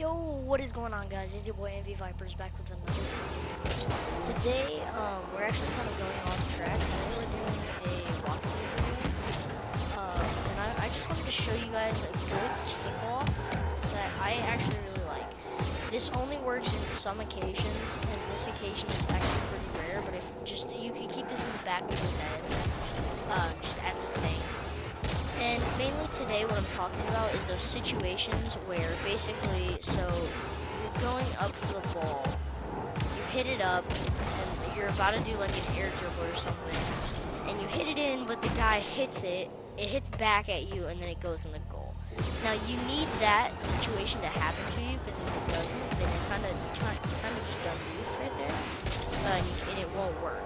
Yo, what is going on, guys? It's your boy MV Vipers back with another video. Today, we're actually kind of going off track. Today we're doing a walkthrough video. And I just wanted to show you guys a good kickoff that I actually really like. This only works in some occasions, and this occasion is actually pretty rare, but if you can keep this in the back of your head, just as a thing. And mainly today what I'm talking about is those situations where basically, so you're going up for the ball, you hit it up, and you're about to do like an air dribble or something, and you hit it in, but the guy hits it, it hits back at you, and then it goes in the goal. Now you need that situation to happen to you, because if it doesn't, then you're kind of just done loose right there, and it won't work.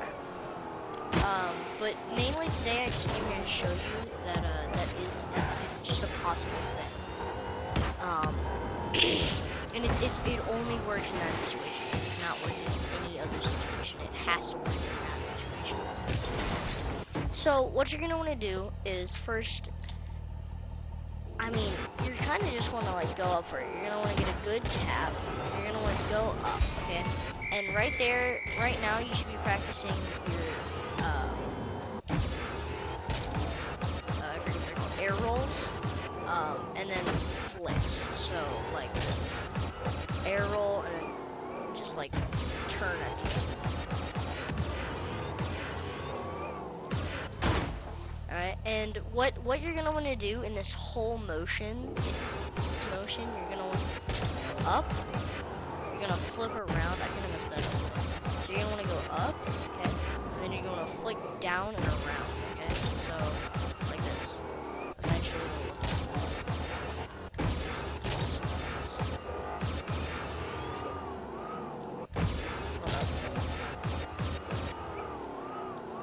But mainly today I just came here to show you that it's just a possible thing. And it only works in that situation. It does not work in any other situation. It has to work in that situation. So what you're gonna want to do is first, I mean, you're kind of just want to like go up for it. You're gonna want to get a good tap. You're gonna want to go up, okay? And right there, right now, you should be practicing your air rolls, and then flicks. So like this. Air roll and just like turn at the end. Alright, and what you're gonna want to do in this whole motion, you're gonna want up, you're gonna flip around. I kind of messed that up. So you're gonna want to go up, okay, and then you're gonna flick down and around, okay, so like this.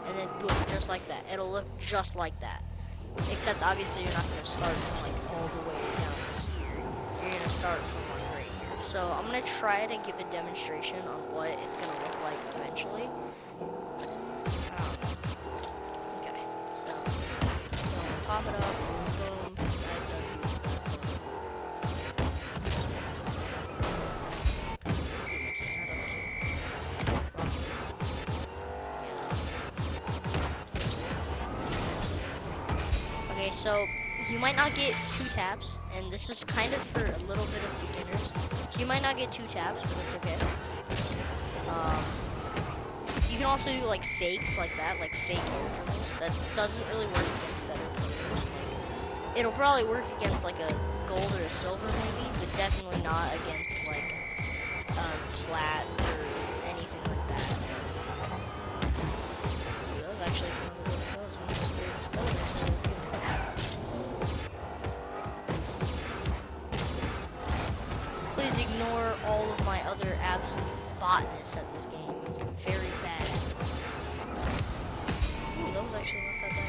And then boom, just like that. It'll look just like that. Except obviously you're not going to start from like all the way down here. You're going to start from like right here. So I'm going to try to give a demonstration on what it's going to look like eventually. Okay, so I'm going to pop it up. Boom. Okay, so you might not get 2 taps, and this is kind of for a little bit of beginners. So you might not get 2 taps, but it's okay. You can also do like fakes like that, like fake air dribbles. That doesn't really work against better players. Like, it'll probably work against like a gold or a silver maybe, but definitely not against like plat or anything like that. That was actually kind of really close. Please ignore all of my other absolute botness at this game. Very bad. Ooh, that was actually not that bad.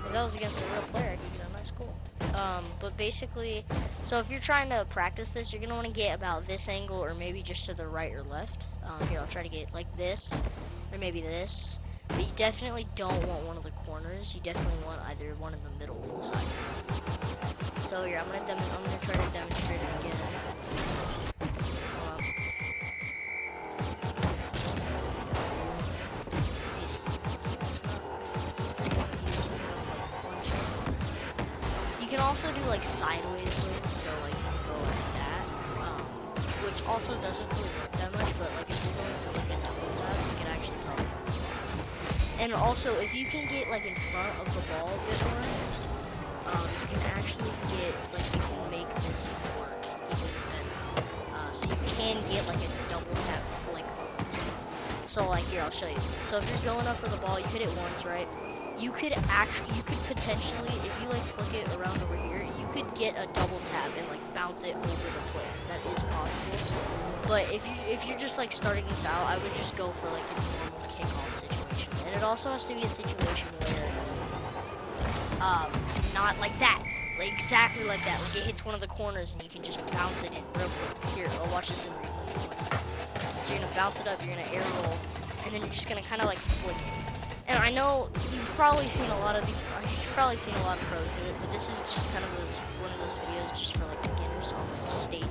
If that was against a real player, I could get a nice goal. But basically, so if you're trying to practice this, you're going to want to get about this angle or maybe just to the right or left. Here, I'll try to get like this or maybe this. But you definitely don't want one of the corners. You definitely want either one in the middle or the side. So here, I'm gonna try to demonstrate it again. You can also do like sideways flicks, so like you can go like that, which also doesn't really work that much. But like if you're going for like a double tap, you can actually probably. And also, if you can get like in front of the ball a bit more. You can actually get, like, you can make this work even better. So you can get, like, a double tap flick. So, like, here, I'll show you. So if you're going up for the ball, you hit it once, right? You could potentially, if you, like, flick it around over here, you could get a double tap and, like, bounce it over the player. That is possible. But if you're just, like, starting this out, I would just go for, like, a normal kickoff situation. And it also has to be a situation where, not like that, like exactly like that, like it hits one of the corners and you can just bounce it in real quick. Here, I'll watch this in replay. So you're gonna bounce it up, you're gonna air roll, and then you're just gonna kind of like flick it. And I know you've probably seen a lot of pros do it, but this is just kind of one of those videos just for like beginners on like stage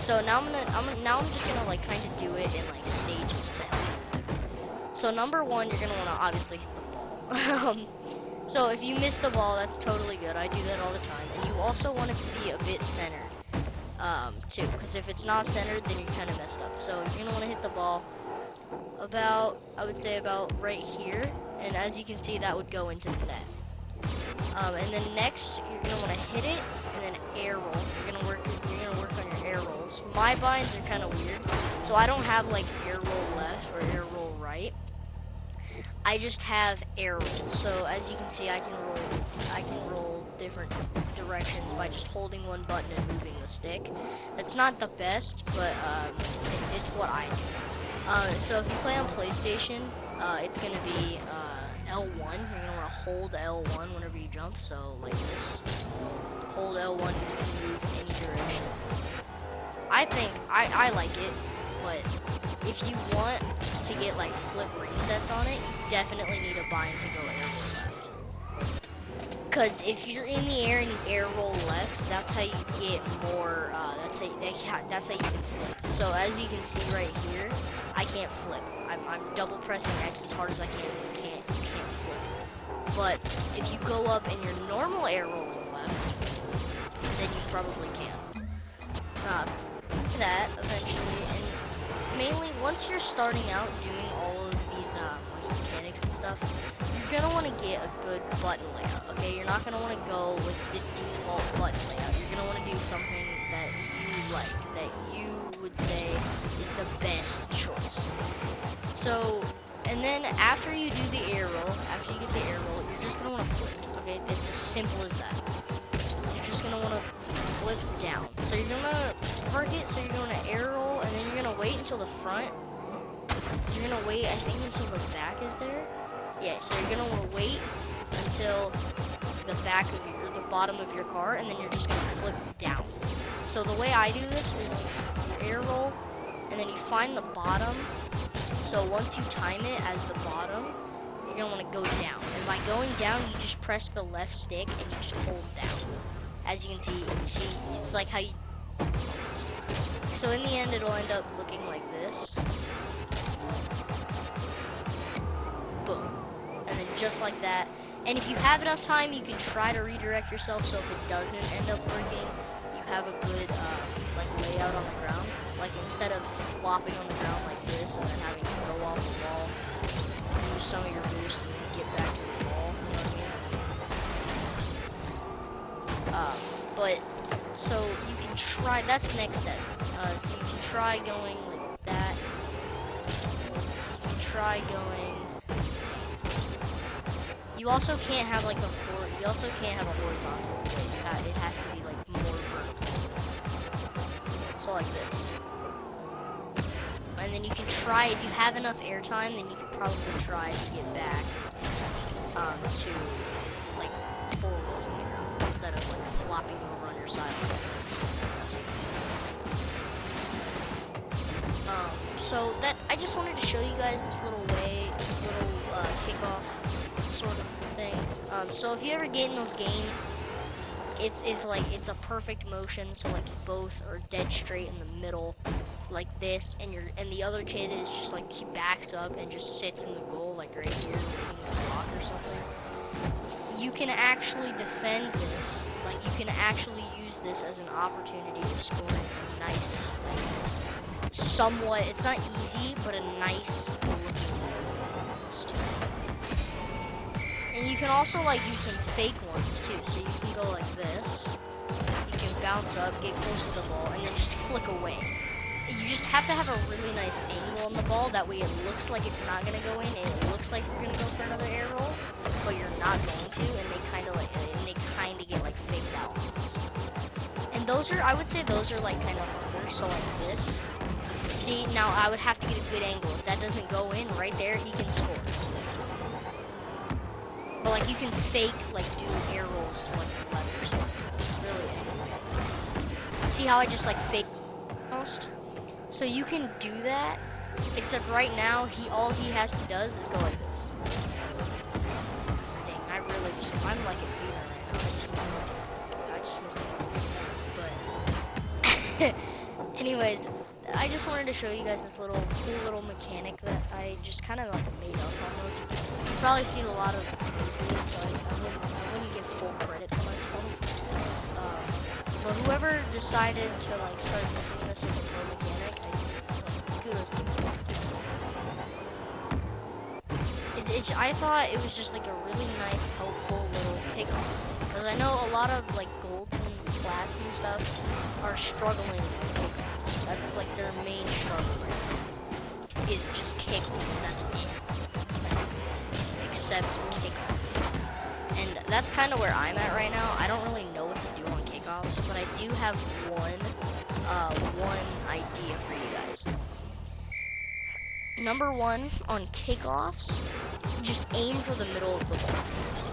So now I'm just gonna like kind of do it in like stages to help. So number one, you're gonna want to obviously hit the ball. So if you miss the ball, that's totally good. I do that all the time. And you also want it to be a bit centered, too, because if it's not centered, then you're kind of messed up. So you're gonna want to hit the ball about, I would say about right here, and as you can see, that would go into the net. And then next, you're gonna want to hit it, and then air roll. You're gonna work on your air rolls. My binds are kind of weird, so I don't have like air roll left or air roll right. I just have air roll. So as you can see, I can roll different directions by just holding one button and moving the stick. It's not the best, but it's what I do. So if you play on PlayStation, it's gonna be L1. You're gonna want to hold L1 whenever you jump. So like this, hold L1 to move any direction. I think I like it, but if you want to get like flip resets on it, you definitely need a bind to go air roll left. Because if you're in the air and you air roll left, that's how you get more. That's how you can flip. So as you can see right here, I can't flip. I'm double pressing X as hard as I can. You can't flip. But if you go up and you're normal air rolling left, then you probably can. That eventually, and mainly once you're starting out doing all of these like mechanics and stuff, you're gonna want to get a good button layout. Okay, you're not gonna want to go with the default button layout. You're gonna want to do something that you like, that you would say is the best choice. So, and then after you do the air roll, after you get the air roll, you're just gonna want to flip. Okay, it's as simple as that. You're just gonna want to flip down. So you're gonna park it, so you're gonna air roll, and then you're gonna wait until the front. You're gonna wait, I think, until the back is there. Yeah, so you're gonna want to wait until the back of the bottom of your car, and then you're just gonna flip down. So the way I do this is you air roll, and then you find the bottom. So once you time it as the bottom, you're gonna want to go down. And by going down, you just press the left stick and you just hold down. As you can see, it's like how you. So in the end, it'll end up looking like this. Boom. And then just like that. And if you have enough time, you can try to redirect yourself. So if it doesn't end up working, you have a good like layout on the ground. Like instead of flopping on the ground like this and then having to go off the wall, use some of your boost and then get back to the wall. You know what I mean? But so you can try. That's next step. So you can try going like that. You can try going. You also can't have like you also can't have a horizontal way. It has to be like more vertical. So like this. And then you can try, if you have enough airtime, then you can probably try to get back to like 4 rolls on the ground instead of like flopping over on your side like this. So that I just wanted to show you guys this little kickoff sort of thing. So if you ever get in those games, it's a perfect motion. So like you both are dead straight in the middle, like this, and the other kid is just like he backs up and just sits in the goal like right here, waiting to block or something. You can actually defend this. Like you can actually use this as an opportunity to score a nice. Somewhat, it's not easy, but a nice looking goal. And you can also like do some fake ones too. So you can go like this. You can bounce up, get close to the ball, and then just flick away. You just have to have a really nice angle on the ball. That way it looks like it's not gonna go in, and it looks like you're gonna go for another air roll, but you're not going to. And they kind of get like faked out. And those are, I would say, those are like kind of harder. So like this. See, now I would have to get a good angle. If that doesn't go in right there, he can score. But like you can fake like do air rolls to like the left or something. Really. See how I just like fake almost? So you can do that, except right now all he has to does is go like this. Dang, I'm like a fever right now. I just missed it. But Anyways, I just wanted to show you guys this little cool little mechanic that I just kind of like made up almost. You've probably seen a lot of videos, so I wouldn't give full credit to myself. But whoever decided to like start using this as a pro mechanic, kudos to you. I thought it was just like a really nice, helpful little kickoff. Because I know a lot of like golds and flats and stuff are struggling with kickoffs. That's like their main struggle right now, is just kickoffs. That's it. Except kickoffs. And that's kind of where I'm at right now. I don't really know what to do on kickoffs, but I do have one idea for you guys. Number one, on kickoffs, just aim for the middle of the ball.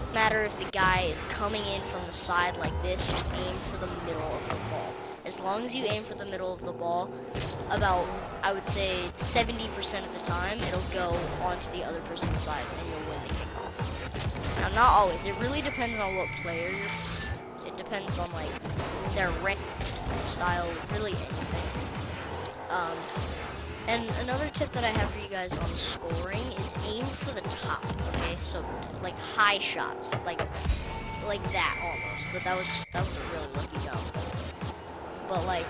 No matter if the guy is coming in from the side like this, just aim for the middle of the ball. As long as you aim for the middle of the ball, about, I would say, 70% of the time, it'll go onto the other person's side and you'll win the kickoff. Now, not always. It really depends on what player you're. It depends on, like, their rank, style, really anything. And another tip that I have for you guys on scoring is aim for the top, okay? So, like, high shots, like that almost. But that was a really lucky bounce, by the way. But, like,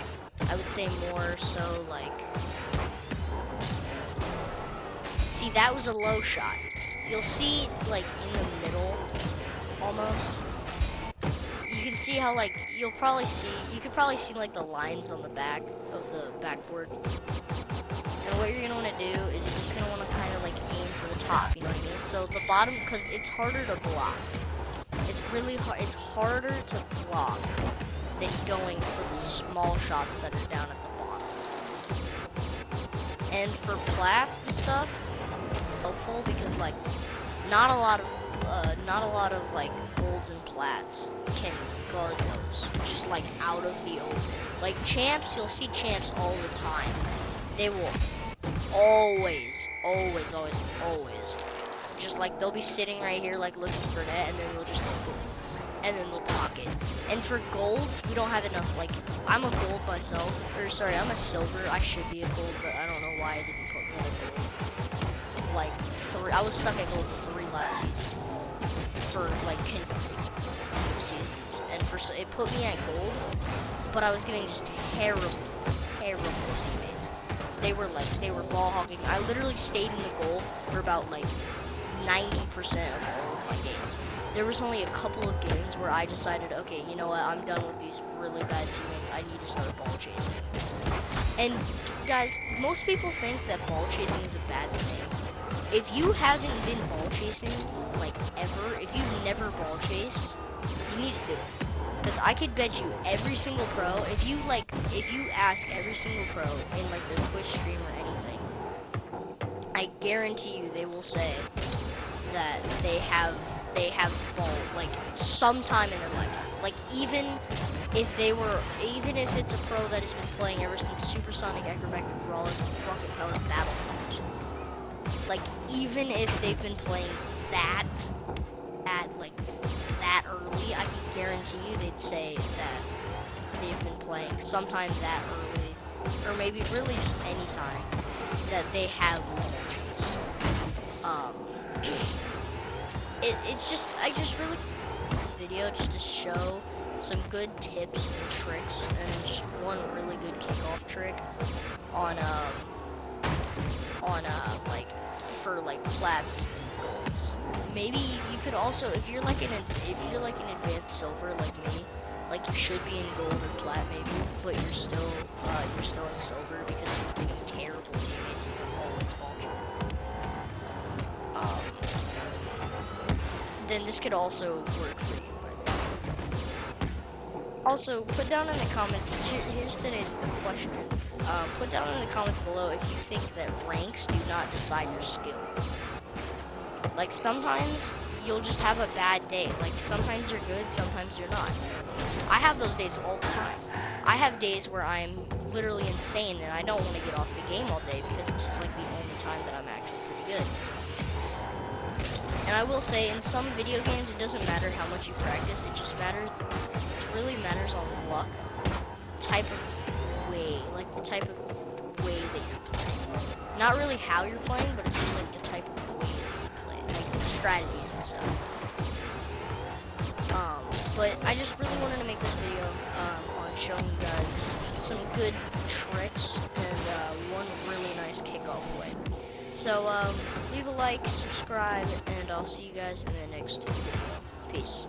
I would say more so, like, see, that was a low shot. You'll see, like, in the middle, almost. You can see how, like, you could probably see, like, the lines on the back of the backboard. And what you're going to want to do is you're just going to want to kind of like aim for the top, you know what I mean? So the bottom, because it's harder to block. It's really hard, it's harder to block than going for the small shots that are down at the bottom. And for plats and stuff, helpful because like not a lot of like golds and plats can guard those, just like out of the open. Like champs, you'll see champs all the time. They will always, just like they'll be sitting right here like looking for net, and then they'll just go boom, and then they'll block it. And for golds, we don't have enough. Like I'm a gold myself, or sorry, I'm a silver. I should be a gold, but I don't know why I didn't put me at a gold. Like I was stuck at gold 3 last season for like 10 seasons, and it put me at gold, but I was getting just terrible teammates. They were ball hogging. I literally stayed in the goal for about like 90% of all of my games. There was only a couple of games where I decided, okay, you know what, I'm done with these really bad teammates. I need to start ball chasing. And guys, most people think that ball chasing is a bad thing. If you haven't been ball chasing, like ever, if you've never ball chased, you need to do it. Because I could bet you every single pro, if you ask every single pro in like their Twitch stream or anything, I guarantee you they will say that they have ball like sometime in their lifetime. Like even if it's a pro that has been playing ever since Supersonic Acrobatic Rocket Power Battle Cars. Like even if they've been playing that early, I can guarantee you they'd say that they've been playing sometime that early, or maybe really just any time that they have ball chased. I just really this video just to show some good tips and tricks, and just one really good kickoff trick on like for like plats and golds. Maybe you could also, if you're like an advanced silver like me, like you should be in gold or plat maybe, but you're still in silver because you're getting terrible teammates and you're always ball chasing. Then this could also work for you. Also, put down in the comments, here's today's question. Put down in the comments below if you think that ranks do not decide your skill. Like, sometimes you'll just have a bad day. Like, sometimes you're good, sometimes you're not. I have those days all the time. I have days where I'm literally insane and I don't want to get off the game all day because it's just like the only time that I'm actually pretty good. And I will say, in some video games, it doesn't matter how much you practice, it just matters, it really matters on luck, type of way, like the type of way that you're playing. Not really how you're playing, but it's just like the type of way that you play, like strategies and stuff. But I just really wanted to make this video on showing you guys some good tricks and one really nice kickoff way. So leave a like, subscribe, and I'll see you guys in the next video. Peace.